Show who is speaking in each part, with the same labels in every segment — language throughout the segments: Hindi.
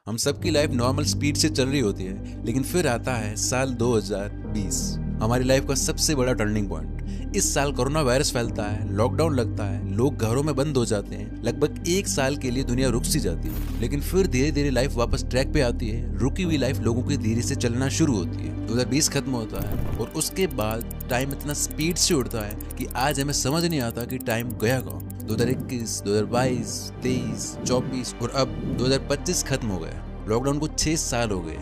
Speaker 1: हम सबकी लाइफ नॉर्मल स्पीड से चल रही होती है, लेकिन फिर आता है साल 2020, हमारी लाइफ का सबसे बड़ा टर्निंग पॉइंट। इस साल कोरोना वायरस फैलता है, लॉकडाउन लगता है, लोग घरों में बंद हो जाते हैं, लगभग एक साल के लिए दुनिया रुक सी जाती है। लेकिन फिर धीरे धीरे लाइफ वापस ट्रैक पे आती है, रुकी हुई लाइफ लोगों की धीरे से चलना शुरू होती है। 2020 खत्म होता है और उसके बाद टाइम इतना स्पीड से उड़ता है कि आज हमें समझ नहीं आता कि टाइम गया कहाँ। 2021, 2022, 23, 24 और अब 2025 खत्म हो गया। लॉकडाउन को 6 साल हो गए।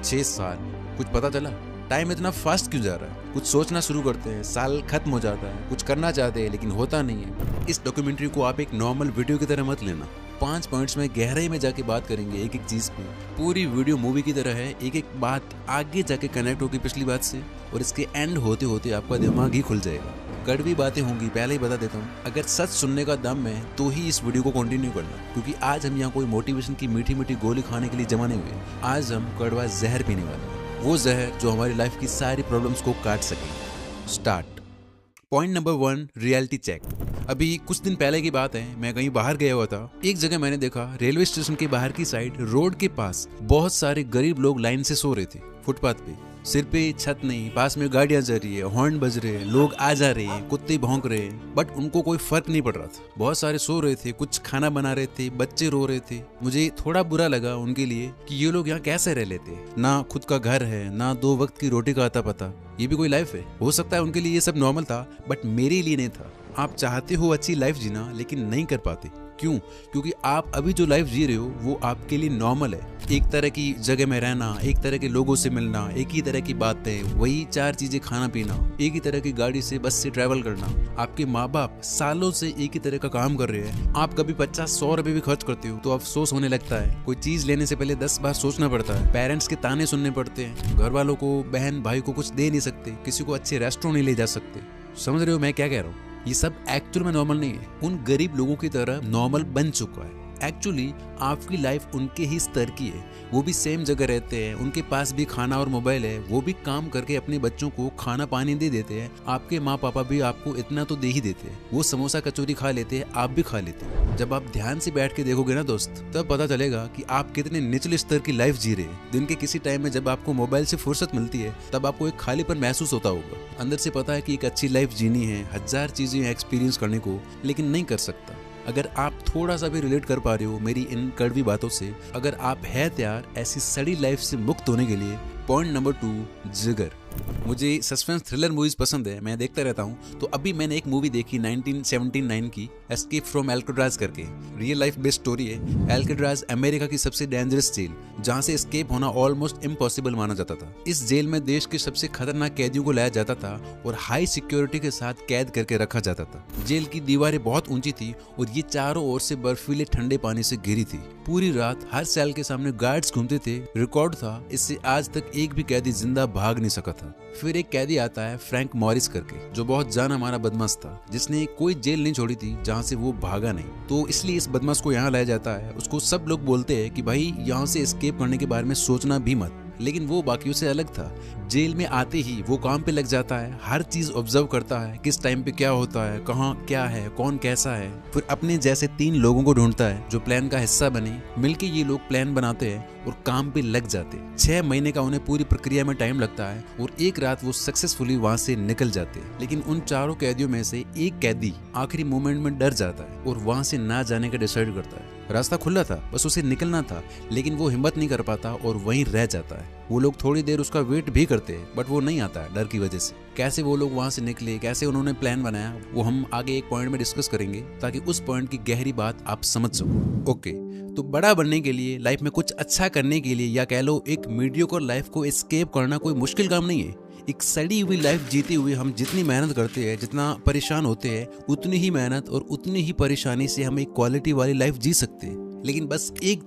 Speaker 1: 6 साल कुछ पता चला? टाइम इतना फास्ट क्यों जा रहा है? कुछ सोचना शुरू करते हैं, साल खत्म हो जाता है, कुछ करना चाहते हैं लेकिन होता नहीं है। इस डॉक्यूमेंट्री को आप एक नॉर्मल वीडियो की तरह मत लेना। 5 पॉइंट्स में गहराई में जाके बात करेंगे एक एक चीज पे। पूरी वीडियो मूवी की तरह है, एक एक बात आगे जाके कनेक्ट होगी पिछली बात से और इसके एंड होते होते आपका दिमाग ही खुल जाएगा। कड़वी बातें होंगी, पहले ही बता देता हूँ। अगर सच सुनने का दम है तो ही इस वीडियो को कंटिन्यू करना, क्योंकि आज हम यहाँ कोई मोटिवेशन की मीठी मीठी गोली खाने के लिए जमा नहीं हुए। आज हम कड़वा जहर पीने वाले हैं, वो जहर जो हमारी लाइफ की सारी प्रॉब्लम्स को काट सके। Start. Point number 1, reality check. अभी कुछ दिन पहले की बात है, मैं कहीं बाहर गया हुआ था। एक जगह मैंने देखा, रेलवे स्टेशन के बाहर की साइड रोड के पास बहुत सारे गरीब लोग लाइन से सो रहे थे फुटपाथ पे। सिर पे छत नहीं, पास में गाड़ियां जा रही है, हॉर्न बज रहे हैं, लोग आ जा रहे हैं, कुत्ते भौंक रहे हैं, बट उनको कोई फर्क नहीं पड़ रहा था। बहुत सारे सो रहे थे, कुछ खाना बना रहे थे, बच्चे रो रहे थे। मुझे थोड़ा बुरा लगा उनके लिए कि ये लोग यहाँ कैसे रह लेते, ना खुद का घर है, ना 2 वक्त की रोटी का आता पता। ये भी कोई लाइफ है? हो सकता है उनके लिए ये सब नॉर्मल था, बट मेरे लिए नहीं था। आप चाहते हो अच्छी लाइफ जीना, लेकिन नहीं कर पाते। क्यों? क्योंकि आप अभी जो लाइफ जी रहे हो वो आपके लिए नॉर्मल है। एक तरह की जगह में रहना, एक तरह के लोगों से मिलना, एक ही तरह की बातें, वही 4 चीजें खाना पीना, एक ही तरह की गाड़ी से बस से ट्रैवल करना। आपके माँ बाप सालों से एक ही तरह का काम कर रहे हैं। आप कभी 50-100 रुपए भी खर्च करते हो तो अफसोस होने लगता है। कोई चीज लेने से पहले 10 बार सोचना पड़ता है। पेरेंट्स के ताने सुनने पड़ते हैं। घर वालों को, बहन भाई को कुछ दे नहीं सकते, किसी को अच्छे रेस्टोरेंट नहीं ले जा सकते। समझ रहे हो मैं क्या कह रहा हूँ? ये सब एक्चुअल में नॉर्मल नहीं है, उन गरीब लोगों की तरह नॉर्मल बन चुका है। एक्चुअली आपकी लाइफ उनके ही स्तर की है। वो भी सेम जगह रहते हैं, उनके पास भी खाना और मोबाइल है, वो भी काम करके अपने बच्चों को खाना पानी दे देते हैं। आपके माँ पापा भी आपको इतना तो दे ही देते हैं। वो समोसा कचौरी खा लेते हैं, आप भी खा लेते हैं। जब आप ध्यान से बैठ के देखोगे ना दोस्त, तब पता चलेगा कि आप कितने निचले स्तर की लाइफ जी रहे हैं। दिन के किसी टाइम में जब आपको मोबाइल से फुर्सत मिलती है, तब आपको एक खालीपन महसूस होता होगा। अंदर से पता है कि एक अच्छी लाइफ जीनी है, 1000 चीजें एक्सपीरियंस करने को, लेकिन नहीं कर सकता। अगर आप थोड़ा सा भी रिलेट कर पा रहे हो मेरी इन कड़वी बातों से, अगर आप है तैयार ऐसी सड़ी लाइफ से मुक्त होने के लिए, पॉइंट नंबर 2, जिगर। मुझे सस्पेंस थ्रिलर मूवीज पसंद है, मैं देखता रहता हूँ। तो अभी मैंने एक मूवी देखी 1979 की, एस्केप फ्रॉम एल्काट्राज करके। रियल लाइफ बेस्ड स्टोरी है। एल्काट्राज अमेरिका की सबसे डेंजरस जेल, जहाँ से एस्केप होना ऑलमोस्ट इम्पॉसिबल माना जाता था। इस जेल में देश के सबसे खतरनाक कैदियों को लाया जाता था और हाई सिक्योरिटी के साथ कैद करके रखा जाता था। जेल की दीवारें बहुत ऊंची थी और ये चारों ओर से बर्फीले ठंडे पानी से घिरी थी। पूरी रात हर सेल के सामने गार्ड्स घूमते थे। रिकॉर्ड था, इससे आज तक एक भी कैदी जिंदा भाग नहीं सका था। फिर एक कैदी आता है फ्रैंक मॉरिस करके, जो बहुत जाना माना बदमाश था, जिसने कोई जेल नहीं छोड़ी थी जहाँ से वो भागा नहीं। तो इसलिए इस बदमाश को यहाँ लाया जाता है। उसको सब लोग बोलते हैं कि भाई यहाँ से एस्केप करने के बारे में सोचना भी मत, लेकिन वो बाकियों से अलग था। जेल में आते ही वो काम पे लग जाता है, हर चीज ऑब्जर्व करता है, किस टाइम पे क्या होता है, कहाँ क्या है, कौन कैसा है। फिर अपने जैसे 3 लोगों को ढूंढता है जो प्लान का हिस्सा बने। मिलके ये लोग प्लान बनाते हैं और काम पे लग जाते हैं। 6 महीने का उन्हें पूरी प्रक्रिया में टाइम लगता है और एक रात वो सक्सेसफुली वहां से निकल जाते हैं। लेकिन उन चारों कैदियों में से एक कैदी आखिरी मोमेंट में डर जाता है और वहां से ना जाने का डिसाइड करता है। रास्ता खुला था, बस उसे निकलना था, लेकिन वो हिम्मत नहीं कर पाता और वहीं रह जाता है। वो लोग थोड़ी देर उसका वेट भी करते हैं, बट वो नहीं आता है डर की वजह से। कैसे वो लोग वहां से निकले, कैसे उन्होंने प्लान बनाया, वो हम आगे एक पॉइंट में डिस्कस करेंगे, ताकि उस पॉइंट की गहरी बात आप समझ सको। ओके, तो बड़ा बनने के लिए, लाइफ में कुछ अच्छा करने के लिए, या कह लो एक मीडियोकर लाइफ को एस्केप करना कोई मुश्किल काम नहीं है। एक सड़ी हुई लाइफ जीते हुए हम जितनी मेहनत करते हैं, जितना परेशान होते हैं, उतनी ही मेहनत और उतनी ही परेशानी से हम एक क्वालिटी वाली लाइफ जी सकते हैं। लेकिन बस एक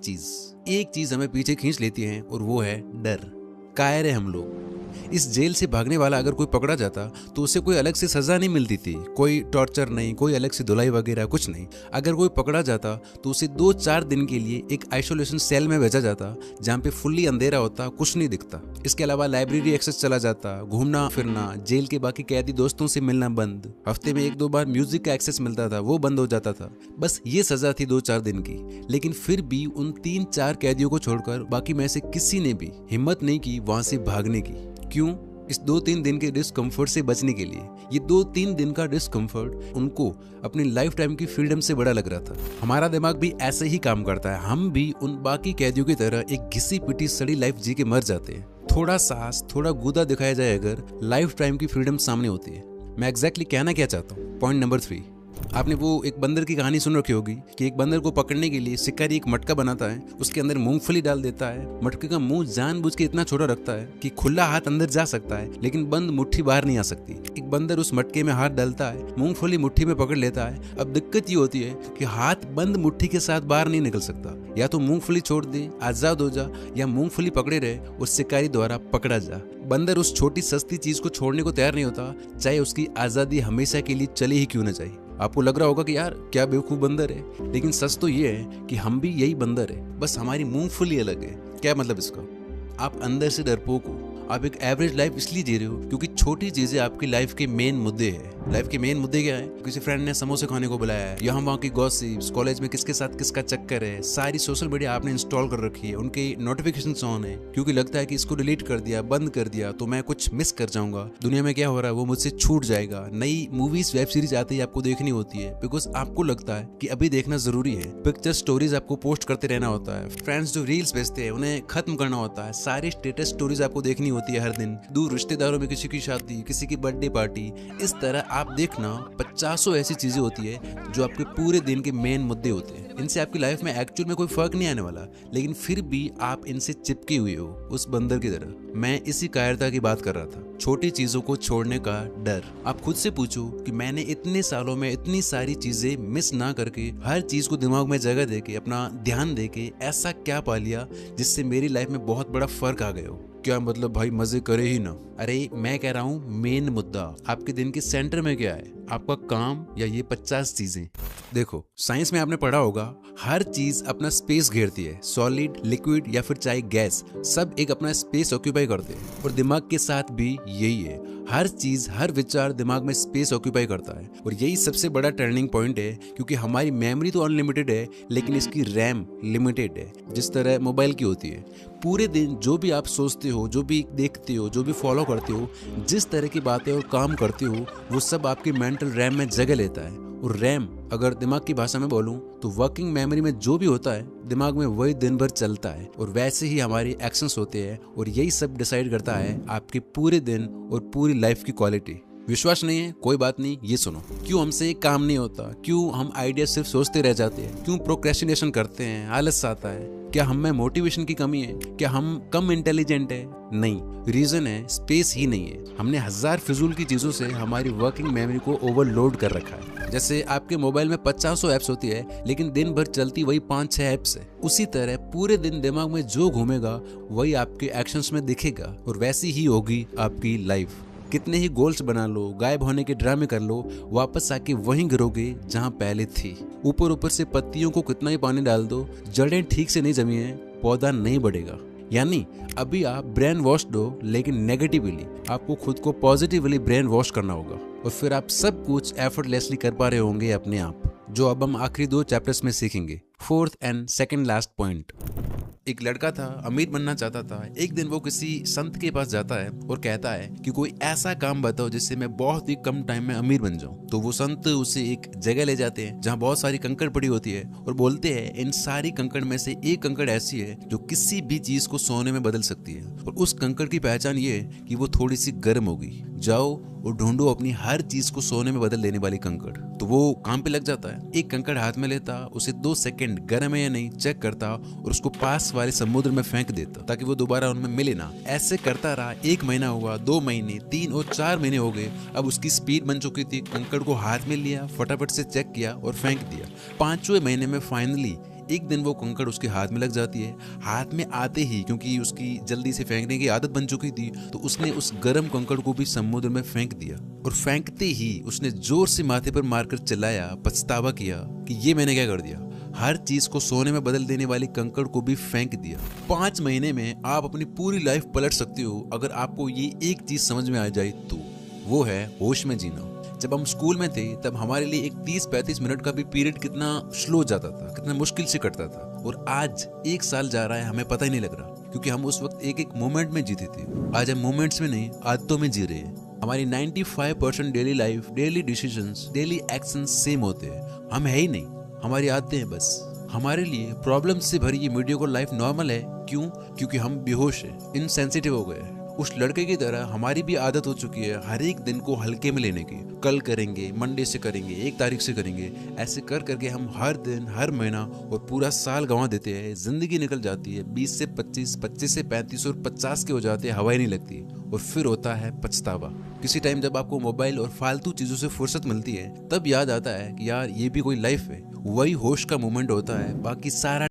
Speaker 1: चीज हमें पीछे खींच लेती है और वो है डर। कायर है हम लोग। इस जेल से भागने वाला अगर कोई पकड़ा जाता तो उसे कोई अलग से सजा नहीं मिलती थी, कोई टॉर्चर नहीं, कोई अलग से धुलाई वगैरह कुछ नहीं। अगर कोई पकड़ा जाता तो उसे 2-4 दिन के लिए एक आइसोलेशन सेल में भेजा जाता जहाँ पे फुल्ली अंधेरा होता, कुछ नहीं दिखता। इसके अलावा लाइब्रेरी एक्सेस चला जाता, घूमना फिरना, जेल के बाकी कैदी दोस्तों से मिलना बंद, हफ्ते में 1-2 बार म्यूजिक का एक्सेस मिलता था वो बंद हो जाता था। बस ये सजा थी 2-4 दिन की। लेकिन फिर भी उन 3-4 कैदियों को छोड़कर बाकी में से किसी ने भी हिम्मत नहीं की वहां से भागने की। क्यों? इस 2-3 दिन के डिस्कम्फर्ट से बचने के लिए। ये 2-3 दिन का डिस्कम्फर्ट उनको अपनी लाइफ टाइम की फ्रीडम से बड़ा लग रहा था। हमारा दिमाग भी ऐसे ही काम करता है, हम भी उन बाकी कैदियों की तरह एक घिसी पिटी सड़ी लाइफ जी के मर जाते हैं। थोड़ा साहस, थोड़ा गुदा दिखाया जाए अगर, लाइफ टाइम की फ्रीडम सामने होती है। मैं एग्जैक्टली कहना क्या चाहता हूँ। पॉइंट नंबर 3, आपने वो एक बंदर की कहानी सुन रखी होगी कि एक बंदर को पकड़ने के लिए शिकारी एक मटका बनाता है, उसके अंदर मूंगफली डाल देता है, मटके का मुंह जानबूझ के इतना छोटा रखता है कि खुला हाथ अंदर जा सकता है लेकिन बंद मुट्ठी बाहर नहीं आ सकती। एक बंदर उस मटके में हाथ डालता है, मूंगफली मुट्ठी में पकड़ लेता है। अब दिक्कत ये होती है कि हाथ बंद मुट्ठी के साथ बाहर नहीं निकल सकता। या तो मूंगफली छोड़ दे, आजाद हो जा, या मूंगफली पकड़े रहे और शिकारी द्वारा पकड़ा जा। बंदर उस छोटी सस्ती चीज को छोड़ने को तैयार नहीं होता, चाहे उसकी आजादी हमेशा के लिए चली ही क्यों न जाए। आपको लग रहा होगा कि यार क्या बेवकूफ बंदर है, लेकिन सच तो ये है कि हम भी यही बंदर है, बस हमारी मूंगफली अलग है। क्या मतलब इसका? आप अंदर से डरपोक हो, आप एक एवरेज लाइफ इसलिए जी रहे हो क्योंकि छोटी चीजें आपकी लाइफ के मेन मुद्दे हैं। लाइफ के मेन मुद्दे क्या है? किसी फ्रेंड ने समोसे खाने को बुलाया है, यहाँ वहाँ की गॉसिप्स, कॉलेज में किसके साथ किसका चक्कर है, सारी सोशल मीडिया आपने इंस्टॉल कर रखी है, उनके नोटिफिकेशन ऑन है क्योंकि लगता है कि इसको डिलीट कर दिया, बंद कर दिया तो मैं कुछ मिस कर जाऊंगा, दुनिया में क्या हो रहा है वो मुझसे छूट जाएगा। नई मूवीज वेब सीरीज आती है आपको देखनी होती है बिकॉज आपको लगता है कि अभी देखना जरूरी है। पिक्चर स्टोरीज आपको पोस्ट करते रहना होता है, फ्रेंड्स जो रील्स भेजते हैं उन्हें खत्म करना होता है, सारी स्टेटस स्टोरीज आपको देखनी होती है हर दिन, दूर रिश्तेदारों में किसी की शादी, किसी की बर्थडे पार्टी, इस तरह आप देखना 50 ऐसी चीजें होती है जो आपके पूरे दिन के मेन मुद्दे होते हैं। इनसे आपकी लाइफ में एक्चुअल में कोई फर्क नहीं आने वाला, लेकिन फिर भी आप इनसे चिपके हुए हो उस बंदर की तरह। मैं इसी कायरता की बात कर रहा था, छोटी चीजों को छोड़ने का डर। आप खुद से पूछो कि मैंने इतने सालों में इतनी सारी चीजें मिस ना करके, हर चीज को दिमाग में जगह देके, अपना ध्यान देके ऐसा क्या पा लिया जिससे मेरी लाइफ में बहुत बड़ा फर्क आ गया हो। क्या मतलब भाई, मजे करे ही ना? अरे मैं कह रहा हूँ मेन मुद्दा आपके दिन के सेंटर में क्या है, आपका काम या ये 50 चीजें। देखो साइंस में आपने पढ़ा होगा हर चीज अपना स्पेस घेरती है, सॉलिड, लिक्विड या फिर चाहे गैस, सब एक अपना स्पेस ऑक्यूपाई करते हैं। और दिमाग के साथ भी यही है, हर चीज, हर विचार दिमाग में स्पेस ऑक्यूपाई करता है। और यही सबसे बड़ा टर्निंग पॉइंट है क्योंकि हमारी मेमोरी तो अनलिमिटेड है लेकिन इसकी रैम लिमिटेड है, जिस तरह मोबाइल की होती है। पूरे दिन जो भी आप सोचते हो, जो भी देखते हो, जो भी फॉलो करते हो, जिस तरह की बातें और काम करते हो, वो सब आपकी मेंटल रैम में जगह लेता है। और रैम अगर दिमाग की भाषा में बोलूं तो वर्किंग मेमोरी में जो भी होता है दिमाग में वही दिन भर चलता है। और वैसे ही हमारे एक्शंस होते हैं और यही सब डिसाइड करता है आपके पूरे दिन और पूरी लाइफ की क्वालिटी। विश्वास नहीं है? कोई बात नहीं, ये सुनो। क्यों हमसे काम नहीं होता? क्यों हम आइडिया सिर्फ सोचते रह जाते हैं? क्यों प्रोक्रेस्टिनेशन करते हैं, आलस आता है? क्या हम में मोटिवेशन की कमी है? क्या हम कम इंटेलिजेंट है? नहीं, रीजन है स्पेस ही नहीं है। हमने 1000 फिजूल की चीजों से हमारी वर्किंग मेमोरी को ओवरलोड कर रखा है। जैसे आपके मोबाइल में 50 ऐप्स होती है लेकिन दिन भर चलती वही 5-6 ऐप्स है, उसी तरह पूरे दिन दिमाग में जो घूमेगा वही आपके एक्शंस में दिखेगा और वैसी ही होगी आपकी लाइफ। कितने ही गोल्स बना लो, गायब होने के ड्रामे कर लो, वापस आके वहीं गिरोगे जहां पहले थी। ऊपर से पत्तियों को कितना ही पानी डाल दो, जड़ें ठीक से नहीं जमी है, पौधा नहीं बढ़ेगा। यानी अभी आप ब्रेन वॉश दो लेकिन नेगेटिवली, आपको खुद को पॉजिटिवली ब्रेन वॉश करना होगा और फिर आप सब कुछ एफर्टलेसली कर पा रहे होंगे अपने आप, जो अब हम आखिरी 2 चैप्टर्स में सीखेंगे। 4th and second last point. एक लड़का था, अमीर बनना चाहता था। एक दिन वो किसी संत के पास जाता है और कहता है कि कोई ऐसा काम बताओ जिससे मैं बहुत ही कम टाइम में अमीर बन जाऊं। तो वो संत उसे एक जगह ले जाते हैं जहां बहुत सारी कंकड़ पड़ी होती है और बोलते हैं इन सारी कंकड़ में से एक कंकड़ ऐसी है जो किसी भी चीज को सोने में बदल सकती है और उस कंकड़ की पहचान ये है कि वो थोड़ी सी गर्म होगी। जाओ और ढूंढो अपनी हर चीज को सोने में बदल देने वाली कंकड़। तो वो काम पे लग जाता है, एक कंकड़ हाथ में लेता, उसे 2 सेकंड गर्म है या नहीं चेक करता और उसको पास वाले समुद्र में फेंक देता ताकि वो दोबारा उनमें मिले ना। ऐसे करता रहा, 1 महीना हुआ, 2 महीने, 3 और 4 महीने हो गए। अब उसकी स्पीड बन चुकी थी, कंकड़ को हाथ में लिया, फटाफट से चेक किया और फेंक दिया। 5वें महीने में फाइनली एक दिन वो कंकड़ उसके हाथ में लग जाती है। हाथ में आते ही, क्योंकि उसकी जल्दी से फेंकने की आदत बन चुकी थी, तो उसने उस गर्म कंकड़ को भी समुद्र में फेंक दिया। और फेंकते ही उसने जोर से माथे पर मारकर चिल्लाया, पछतावा किया कि ये मैंने क्या कर दिया। हर चीज को सोने में बदल देने वाली कंकड़ को भी फेंक दिया। 5 महीने में आप अपनी पूरी लाइफ पलट सकते हो अगर आपको ये एक चीज समझ में आ जाए तो। वो है होश में जीना। जब हम स्कूल में थे तब हमारे लिए एक 30-35 मिनट का भी पीरियड कितना स्लो जाता था, कितना मुश्किल से कटता था। और आज 1 साल जा रहा है, हमें पता ही नहीं लग रहा, क्योंकि हम उस वक्त एक एक मोमेंट में जीते थे। आज हम मोमेंट्स में नहीं, आदतों में जी रहे हैं। हमारी 95% daily life, daily decisions, daily actions same होते हैं। हम है ही नहीं, हमारी आदतें हैं बस। हमारे लिए प्रॉब्लम से भरी ये मीडियोकर लाइफ नॉर्मल है। क्यों? क्योंकि हम बेहोश हैं, इनसेंसिटिव हो गए हैं। उस लड़के की तरह हमारी भी आदत हो चुकी है हर एक दिन को हल्के में लेने की। कल करेंगे, मंडे से करेंगे, 1 तारीख से करेंगे, ऐसे कर करके हम हर दिन, हर महीना और पूरा साल गंवा देते हैं। जिंदगी निकल जाती है 20 से 25, 25 से 35 और 50 के हो जाते हैं, हवा ही नहीं लगती। और फिर होता है पछतावा। किसी टाइम जब आपको मोबाइल और फालतू चीजों से फुर्सत मिलती है, तब याद आता है कि यार ये भी कोई लाइफ है। वही होश का मोमेंट होता है, बाकी सारा